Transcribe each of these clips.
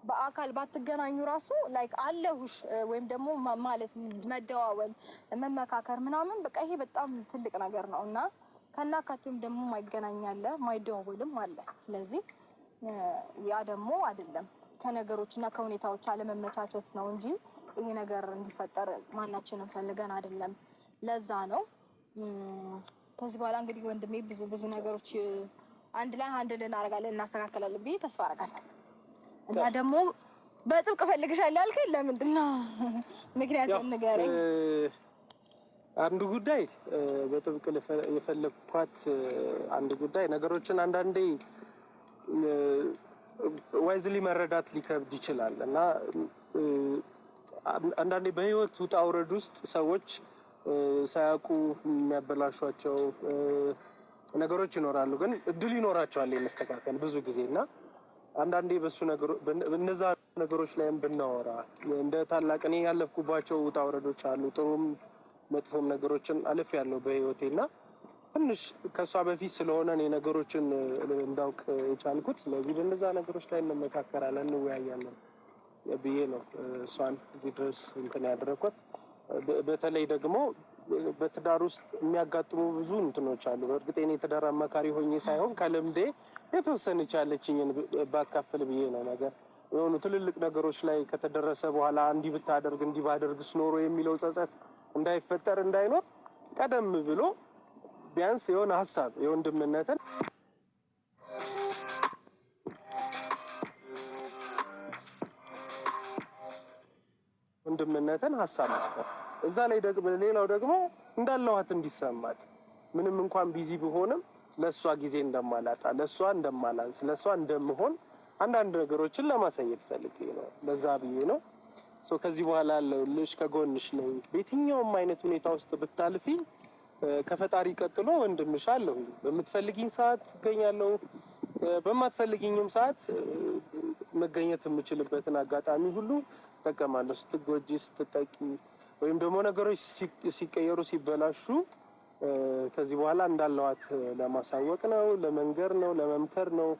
በአካል ባትገናኙ ራሱ ላይክ አለሁሽ ወይም ደግሞ ማለት መደዋወል መመካከር ምናምን በቃ ይሄ በጣም ትልቅ ነገር ነው እና ከናካቴውም ደግሞ ማይገናኛለ ማይደዋወልም አለ። ስለዚህ ያ ደግሞ አይደለም ከነገሮችና ከሁኔታዎች አለመመቻቸት ነው እንጂ ይሄ ነገር እንዲፈጠር ማናችንም ፈልገን አይደለም። ለዛ ነው ከዚህ በኋላ እንግዲህ ወንድሜ ብዙ ነገሮች አንድ ላይ እናደርጋለን እናስተካክላለን ብዬ ተስፋ አደርጋለሁ። እና ደግሞ በጥብቅ ፈልግሻለሁ ያልከኝ ለምንድን ነው? ምክንያቱም ንገረኝ። አንዱ ጉዳይ በጥብቅ የፈለኳት አንድ ጉዳይ ነገሮችን አንዳንዴ ዋይዝሊ መረዳት ሊከብድ ይችላል እና አንዳንዴ በህይወት ውጣ ውረድ ውስጥ ሰዎች ሳያውቁ የሚያበላሿቸው ነገሮች ይኖራሉ። ግን እድል ይኖራቸዋል የመስተካከል ብዙ ጊዜ እና አንዳንዴ እነዛ ነገሮች ላይም ብናወራ እንደ ታላቅ እኔ ያለፍኩባቸው ውጣ ውረዶች አሉ። ጥሩም መጥፎም ነገሮችን አልፍ ያለው በህይወቴ እና ትንሽ ከሷ በፊት ስለሆነ እኔ ነገሮችን እንዳውቅ የቻልኩት። ስለዚህ በእነዛ ነገሮች ላይ እንመካከራለን፣ እንወያያለን ብዬ ነው እሷን እዚህ ድረስ እንትን ያደረኳት። በተለይ ደግሞ በትዳር ውስጥ የሚያጋጥሙ ብዙ እንትኖች አሉ። በእርግጥ እኔ ትዳር አማካሪ ሆኜ ሳይሆን ከልምዴ የተወሰነች ያለችኝን ባካፍል ብዬ ነው። ነገር የሆኑ ትልልቅ ነገሮች ላይ ከተደረሰ በኋላ እንዲህ ብታደርግ እንዲህ ባደርግስ ኖሮ የሚለው ጸጸት እንዳይፈጠር እንዳይኖር ቀደም ብሎ ቢያንስ የሆነ ሀሳብ የወንድምነትን ሀሳብ መስጠት እዛ ላይ ደግሞ ሌላው ደግሞ እንዳለዋት እንዲሰማት ምንም እንኳን ቢዚ ቢሆንም ለሷ ጊዜ እንደማላጣ ለሷ እንደማላንስ ለሷ እንደምሆን አንዳንድ ነገሮችን ለማሳየት ፈልጌ ነው። ለዛ ብዬ ነው ከዚህ በኋላ ያለሁልሽ ከጎንሽ ነኝ። በየትኛውም አይነት ሁኔታ ውስጥ ብታልፊ ከፈጣሪ ቀጥሎ ወንድምሽ አለሁ። በምትፈልጊኝ ሰዓት እገኛለሁ፣ በማትፈልጊኝም ሰዓት መገኘት የምችልበትን አጋጣሚ ሁሉ እጠቀማለሁ። ስትጎጂ፣ ስትጠቂ ወይም ደግሞ ነገሮች ሲቀየሩ ሲበላሹ ከዚህ በኋላ እንዳለዋት ለማሳወቅ ነው፣ ለመንገር ነው፣ ለመምከር ነው።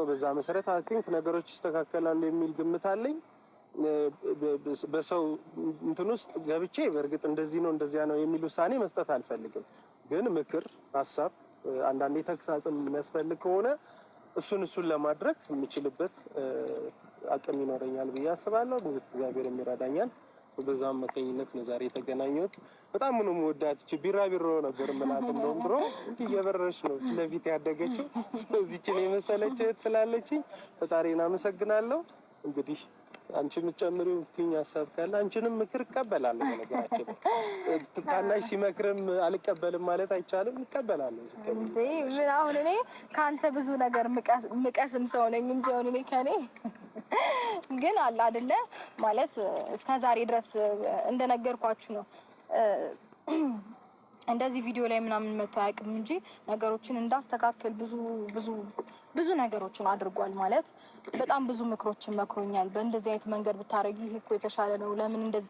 በዛ መሰረት አይ ቲንክ ነገሮች ይስተካከላሉ የሚል ግምት አለኝ። በሰው እንትን ውስጥ ገብቼ በእርግጥ እንደዚህ ነው እንደዚያ ነው የሚል ውሳኔ መስጠት አልፈልግም። ግን ምክር፣ ሀሳብ፣ አንዳንዴ ተግሳጽም የሚያስፈልግ ከሆነ እሱን ለማድረግ የምችልበት አቅም ይኖረኛል ብዬ አስባለሁ። እግዚአብሔር ይረዳኛል። በዛ አማካኝነት ነው ዛሬ የተገናኘሁት። በጣም ምንም ወዳት ቢራቢሮ ነበር ምናምን እንደውም ድሮ እንዲህ እየበረረች ነው ለፊት ያደገችው። ስለዚህ እቺ ነው የመሰለች ስላለችኝ ፈጣሪን አመሰግናለሁ። እንግዲህ አንቺም ጨምሪው ትኛ ሀሳብ ካለ አንቺንም ምክር እቀበላለሁ። ነገራችን ታናሽ ሲመክርም አልቀበልም ማለት አይቻልም፣ እቀበላለሁ። እንዴ ምን አሁን እኔ ካንተ ብዙ ነገር ምቀስም ሰው ነኝ እንጂ አሁን እኔ ከኔ ግን አለ አይደለ ማለት እስከዛሬ ድረስ እንደነገርኳችሁ ነው። እንደዚህ ቪዲዮ ላይ ምናምን መጥቶ አያውቅም እንጂ ነገሮችን እንዳስተካከል ብዙ ነገሮችን አድርጓል። ማለት በጣም ብዙ ምክሮችን መክሮኛል። በእንደዚህ አይነት መንገድ ብታረጊ ይሄ እኮ የተሻለ ነው፣ ለምን እንደዚህ